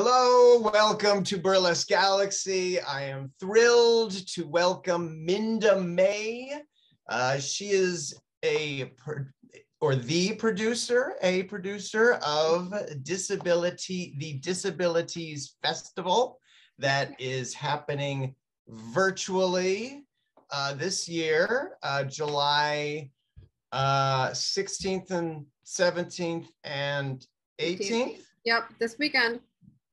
Hello, welcome to Burlesque Galaxy. I am thrilled to welcome Minda Mae. She is the producer of the Disabilities Festival that is happening virtually this year, July 16th and 17th and 18th. Yep, this weekend.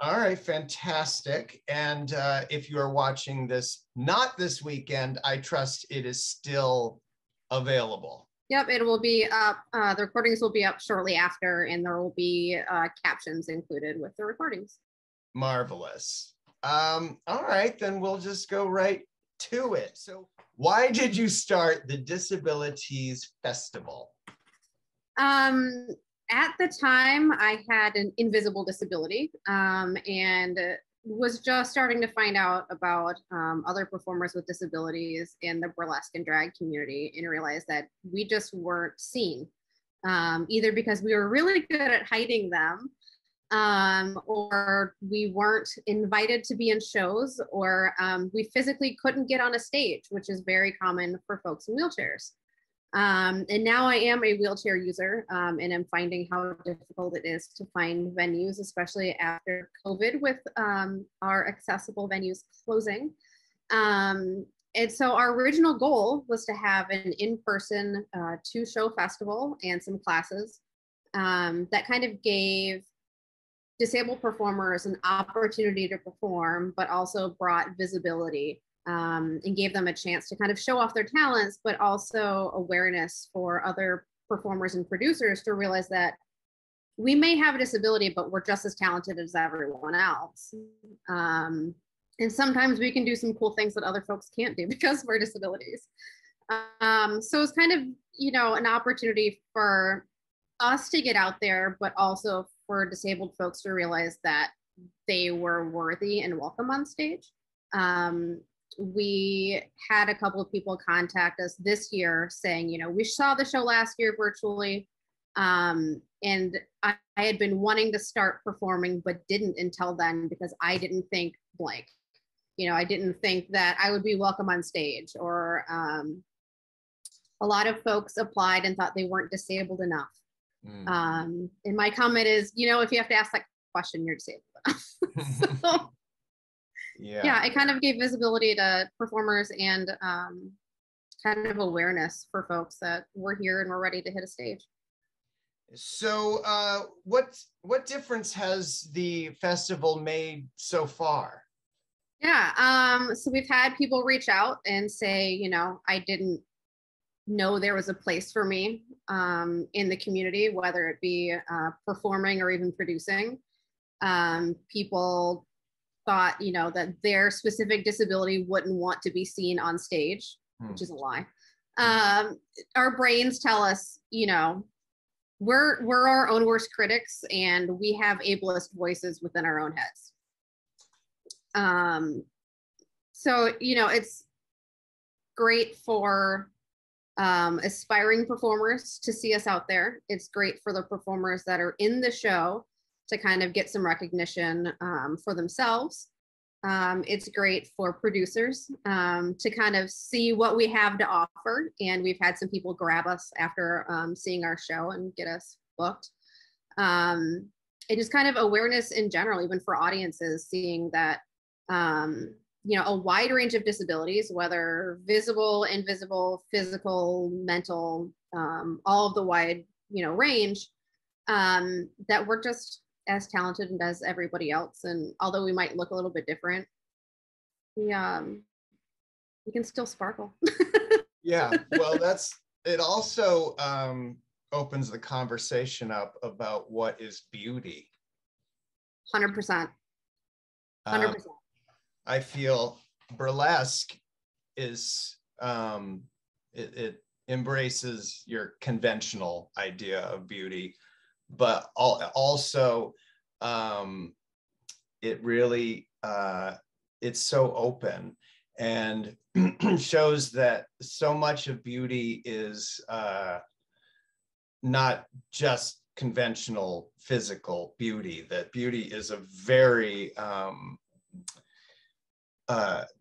All right, fantastic. And if you are watching this not this weekend, I trust it is still available. Yep, it will be up. The recordings will be up shortly after, and there will be captions included with the recordings. Marvelous. All right, then we'll just go right to it. So why did you start the Disabilities Festival? At the time, I had an invisible disability and was just starting to find out about other performers with disabilities in the burlesque and drag community, and realized that we just weren't seen, either because we were really good at hiding them, or we weren't invited to be in shows, or we physically couldn't get on a stage, which is very common for folks in wheelchairs. And now I am a wheelchair user, and I'm finding how difficult it is to find venues, especially after COVID with our accessible venues closing. And so our original goal was to have an in-person 2-show festival and some classes that kind of gave disabled performers an opportunity to perform, but also brought visibility. And gave them a chance to kind of show off their talents, but also awareness for other performers and producers to realize that we may have a disability, but we're just as talented as everyone else. And sometimes we can do some cool things that other folks can't do because of our disabilities. So it's kind of, an opportunity for us to get out there, but also for disabled folks to realize that they were worthy and welcome on stage. We had a couple of people contact us this year saying, we saw the show last year virtually, and I had been wanting to start performing, but didn't until then because I didn't think blank. I didn't think that I would be welcome on stage, or a lot of folks applied and thought they weren't disabled enough. And my comment is, if you have to ask that question, you're disabled enough. So, yeah, it kind of gave visibility to performers and kind of awareness for folks that we're here and we're ready to hit a stage. So what difference has the festival made so far? Yeah, so we've had people reach out and say, I didn't know there was a place for me in the community, whether it be performing or even producing. People thought, that their specific disability wouldn't want to be seen on stage, which is a lie. Our brains tell us, we're our own worst critics, and we have ableist voices within our own heads. So, it's great for aspiring performers to see us out there. It's great for the performers that are in the show to kind of get some recognition for themselves. It's great for producers to kind of see what we have to offer. And we've had some people grab us after seeing our show and get us booked. It is kind of awareness in general, even for audiences, seeing that, a wide range of disabilities, whether visible, invisible, physical, mental, all of the wide, range, that we're just as talented as everybody else. And although we might look a little bit different, we can still sparkle. Yeah, well, it also opens the conversation up about what is beauty. 100%. 100%. I feel burlesque is, it embraces your conventional idea of beauty, but also it really, it's so open and shows that so much of beauty is not just conventional physical beauty, that beauty is a very,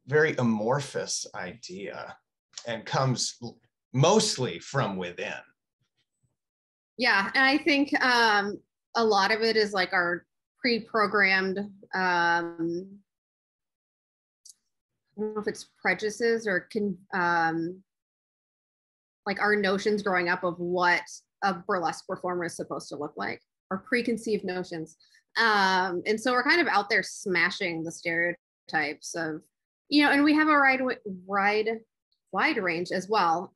very amorphous idea and comes mostly from within. Yeah, and I think a lot of it is like our pre-programmed, I don't know if it's prejudices or like our notions growing up of what a burlesque performer is supposed to look like, or preconceived notions. And so we're kind of out there smashing the stereotypes of, and we have a wide range as well.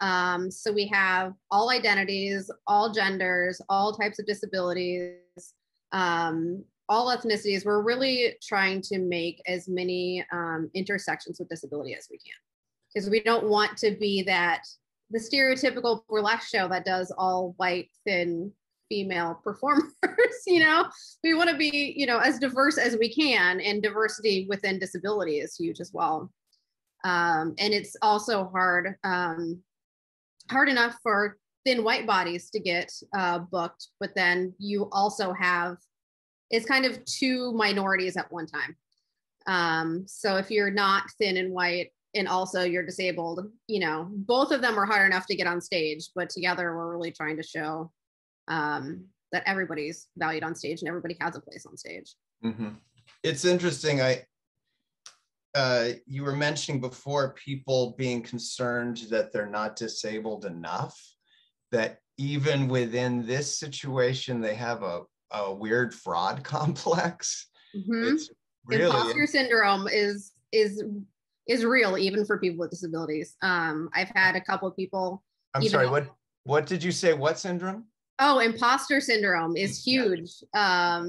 So we have all identities, all genders, all types of disabilities, all ethnicities. We're really trying to make as many intersections with disability as we can, because we don't want to be the stereotypical burlesque show that does all white, thin female performers. We want to be, as diverse as we can, and diversity within disability is huge as well. And it's also hard enough for thin white bodies to get booked, but then you also have, it's kind of two minorities at one time. So if you're not thin and white and also you're disabled, both of them are hard enough to get on stage, but together we're really trying to show that everybody's valued on stage and everybody has a place on stage. Mm-hmm. It's interesting. You were mentioning before people being concerned that they're not disabled enough, that even within this situation, they have a weird fraud complex. Mm-hmm. It's really Imposter syndrome is real, even for people with disabilities. I've had a couple of people. I'm sorry, what did you say? What syndrome? Oh, imposter syndrome is huge. Yeah.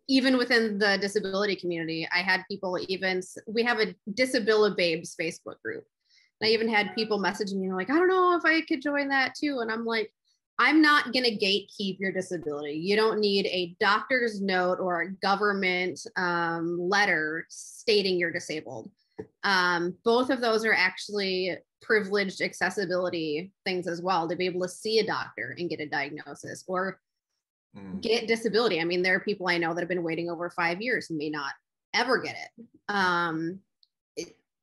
Even within the disability community, I had people we have a DisabiliBabes Facebook group. And I even had people messaging me like, I don't know if I could join that too. And I'm like, I'm not going to gatekeep your disability. You don't need a doctor's note or a government letter stating you're disabled. Both of those are actually privileged accessibility things as well, to be able to see a doctor and get a diagnosis or get disability. I mean, there are people I know that have been waiting over 5 years and may not ever get it.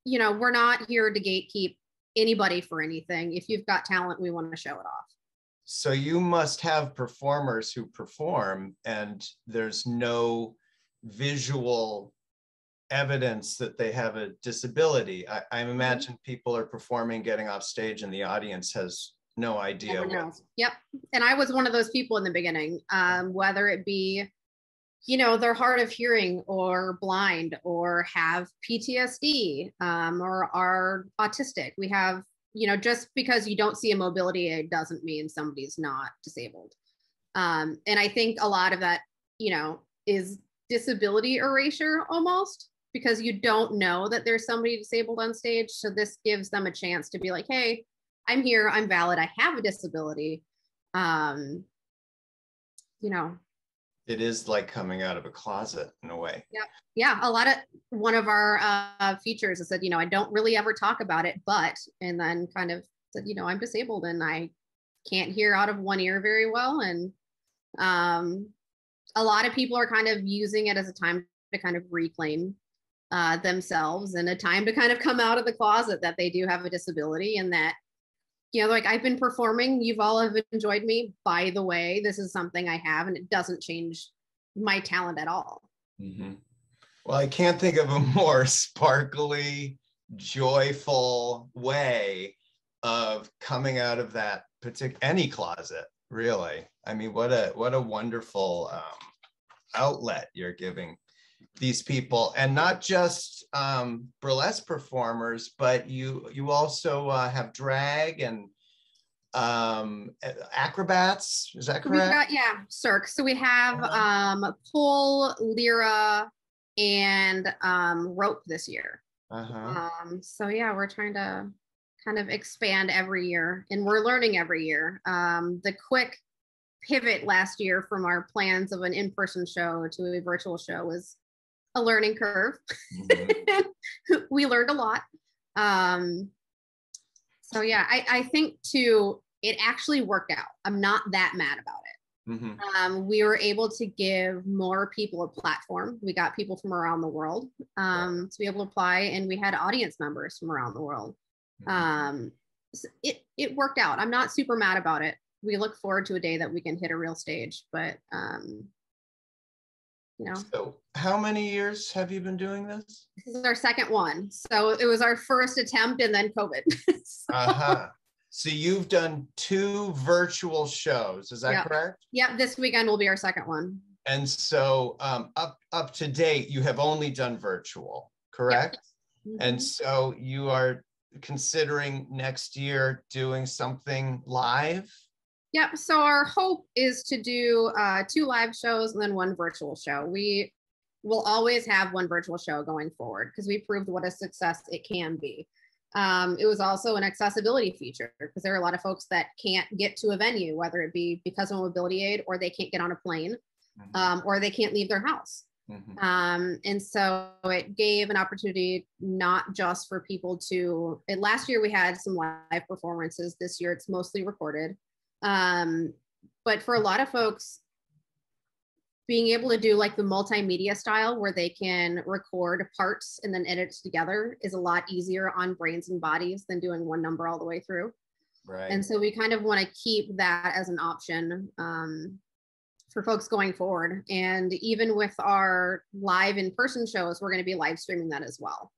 We're not here to gatekeep anybody for anything. If you've got talent, we want to show it off. So you must have performers who perform and there's no visual evidence that they have a disability. I imagine people are performing, getting off stage, and the audience has no idea. Yep. And I was one of those people in the beginning, whether it be, they're hard of hearing or blind or have PTSD or are autistic. We have, just because you don't see a mobility aid doesn't mean somebody's not disabled. And I think a lot of that, is disability erasure almost, because you don't know that there's somebody disabled on stage. So this gives them a chance to be like, hey, I'm here, I'm valid, I have a disability. It is like coming out of a closet in a way. Yeah. One of our features is that, I don't really ever talk about it, and then kind of said, I'm disabled and I can't hear out of one ear very well. And a lot of people are kind of using it as a time to kind of reclaim themselves, and a time to kind of come out of the closet that they do have a disability, and that, like, I've been performing, you've all have enjoyed me. By the way, this is something I have, and it doesn't change my talent at all. Mm-hmm. Well, I can't think of a more sparkly, joyful way of coming out of that any closet, really. I mean, what a wonderful outlet you're giving these people, and not just burlesque performers, but you also have drag and acrobats. Is that correct? Cirque. So we have pole, lyra, and rope this year. So yeah, we're trying to kind of expand every year, and we're learning every year. The quick pivot last year from our plans of an in-person show to a virtual show was a learning curve. We learned a lot. So yeah, I think too, it actually worked out. I'm not that mad about it. We were able to give more people a platform. We got people from around the world to be able to apply, and we had audience members from around the world. So it worked out. I'm not super mad about it. We look forward to a day that we can hit a real stage, but you know. So how many years have you been doing this? This is our second one. So it was our first attempt and then COVID. So you've done 2 virtual shows, is that correct? Yeah, this weekend will be our second one. And so up to date, you have only done virtual, correct? Yep. And so you are considering next year doing something live? Yep, so our hope is to do 2 live shows and then 1 virtual show. We will always have 1 virtual show going forward because we proved what a success it can be. It was also an accessibility feature because there are a lot of folks that can't get to a venue, whether it be because of mobility aid or they can't get on a plane or they can't leave their house. And so it gave an opportunity not just for people to, last year we had some live performances. This year it's mostly recorded. But for a lot of folks, being able to do like the multimedia style where they can record parts and then edit together is a lot easier on brains and bodies than doing 1 number all the way through. Right. And so we kind of want to keep that as an option for folks going forward. And even with our live in-person shows, we're going to be live streaming that as well.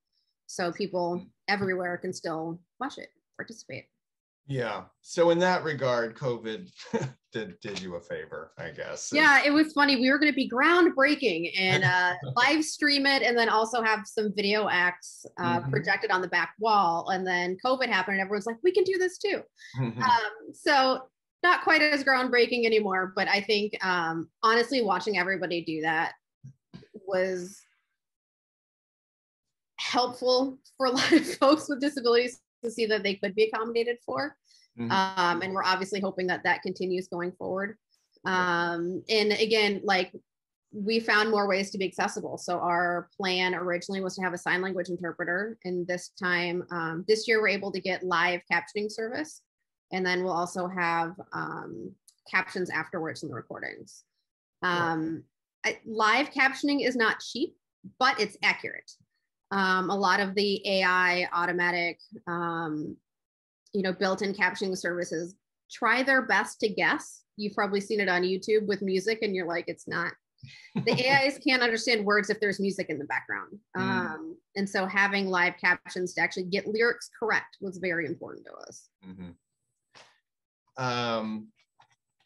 So people everywhere can still watch it, participate. Yeah. So in that regard, COVID did you a favor, I guess. Yeah, it was funny. We were going to be groundbreaking and live stream it and then also have some video acts projected on the back wall. And then COVID happened and everyone's like, we can do this too. So not quite as groundbreaking anymore. But I think honestly, watching everybody do that was helpful for a lot of folks with disabilities to see that they could be accommodated for. And we're obviously hoping that that continues going forward. And again, like we found more ways to be accessible. So our plan originally was to have a sign language interpreter. And this time, this year, we're able to get live captioning service. And then we'll also have captions afterwards in the recordings. Live captioning is not cheap, but it's accurate. A lot of the AI automatic, built-in captioning services try their best to guess. You've probably seen it on YouTube with music and you're like, it's not. The AIs can't understand words if there's music in the background. And so having live captions to actually get lyrics correct was very important to us.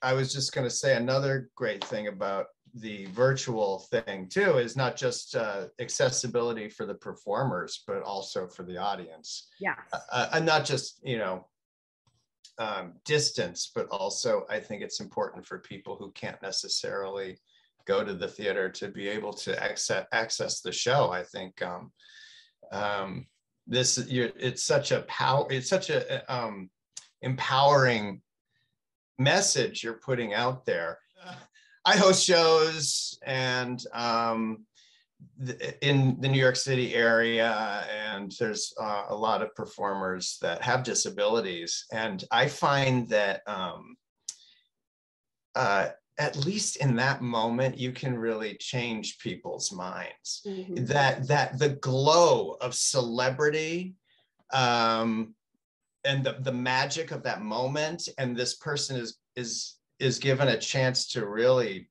I was just going to say another great thing about the virtual thing too is not just accessibility for the performers, but also for the audience. Yeah. And not just, distance, but also I think it's important for people who can't necessarily go to the theater to be able to access the show. I think it's such a empowering message you're putting out there. I host shows and in the New York City area, and there's a lot of performers that have disabilities. And I find that at least in that moment, you can really change people's minds. That the glow of celebrity and the magic of that moment, and this person is given a chance to really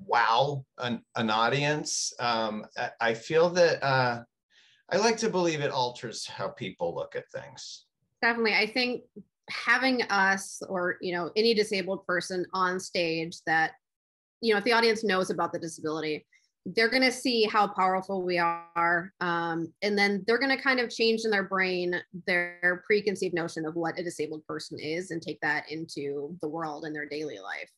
wow an audience. I feel that I like to believe it alters how people look at things. Definitely. I think having us or, any disabled person on stage that, if the audience knows about the disability, they're going to see how powerful we are. And then they're going to kind of change in their brain their preconceived notion of what a disabled person is and take that into the world and their daily life.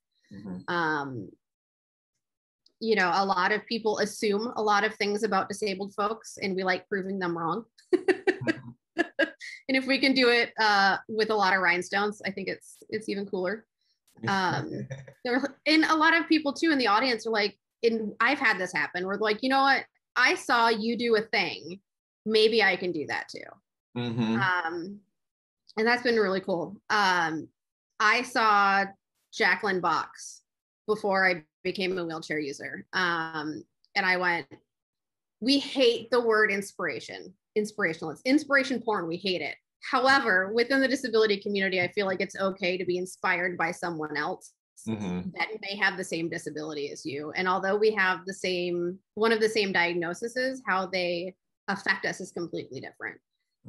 A lot of people assume a lot of things about disabled folks and we like proving them wrong. And if we can do it with a lot of rhinestones, I think it's even cooler. And a lot of people too in the audience are like, and I've had this happen where like, you know what? I saw you do a thing. Maybe I can do that too. And that's been really cool. I saw Jacqueline Box before I became a wheelchair user. And I went, we hate the word inspirational. It's inspiration porn. We hate it. However, within the disability community, I feel like it's okay to be inspired by someone else that may have the same disability as you. And although we have one of the same diagnoses, how they affect us is completely different.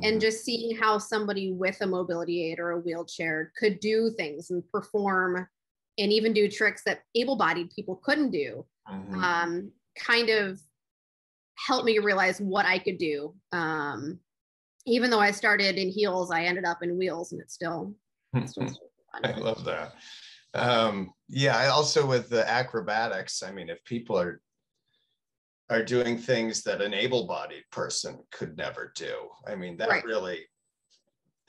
And just seeing how somebody with a mobility aid or a wheelchair could do things and perform and even do tricks that able-bodied people couldn't do, kind of helped me realize what I could do. Even though I started in heels, I ended up in wheels, and it's still fun. I love that. Yeah, I also with the acrobatics, I mean, if people are doing things that an able-bodied person could never do, I mean, that really,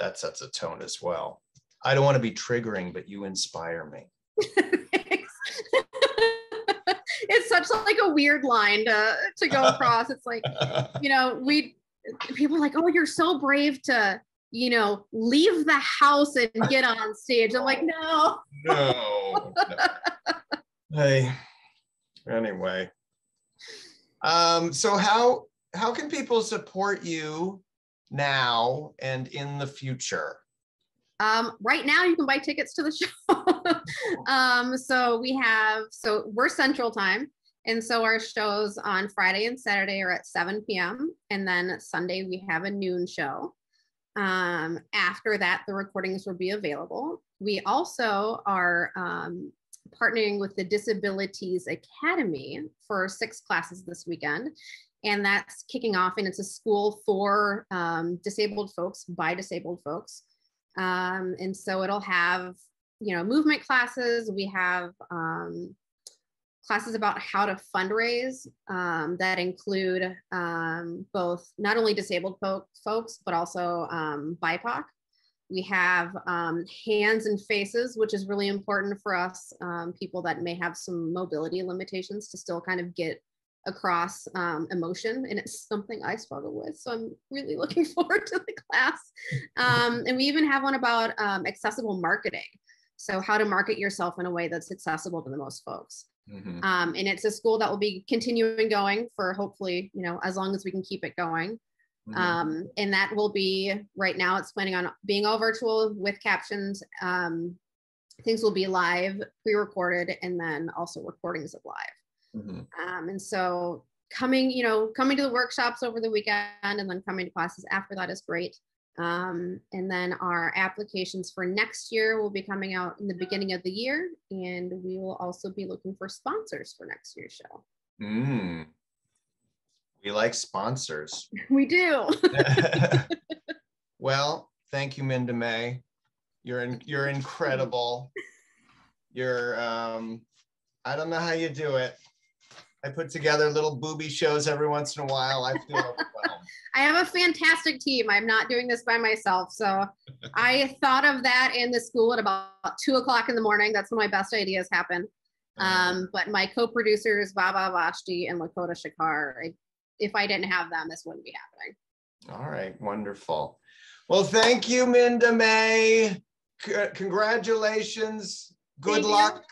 that sets a tone as well. I don't want to be triggering, but you inspire me. It's such like a weird line to go across. It's like, you know, people are like, oh, you're so brave to, you know, leave the house and get on stage. I'm like, no. Hey, anyway. So how can people support you now and in the future? Right now you can buy tickets to the show. So we're Central Time. And so our shows on Friday and Saturday are at 7 p.m. And then Sunday we have a noon show. After that, the recordings will be available. We also are partnering with the DisabiliTease Academy for 6 classes this weekend. And that's kicking off, and it's a school for disabled folks by disabled folks. And so it'll have, you know, movement classes. We have classes about how to fundraise that include both not only disabled folks, but also BIPOC. We have hands and faces, which is really important for us, people that may have some mobility limitations, to still kind of get across emotion. And it's something I struggle with. So I'm really looking forward to the class. And we even have one about accessible marketing. So how to market yourself in a way that's accessible to the most folks. And it's a school that will be continuing going for hopefully, you know, as long as we can keep it going. And that will be, right now it's planning on being all virtual with captions. Things will be live, pre-recorded, and then also recordings of live. And so coming to the workshops over the weekend and then coming to classes after that is great. And then our applications for next year will be coming out in the beginning of the year. And we will also be looking for sponsors for next year's show. We like sponsors. We do. Well, thank you, Minda Mae. You're incredible. You're, I don't know how you do it. I put together little booby shows every once in a while. I feel overwhelmed. I have a fantastic team. I'm not doing this by myself. So I thought of that in the school at about 2 o'clock in the morning. That's when my best ideas happen. But my co-producers, Baba Vashti and Lakota Shakar, if I didn't have them, this wouldn't be happening. All right, wonderful. Well, thank you, Minda Mae. Congratulations. Good luck.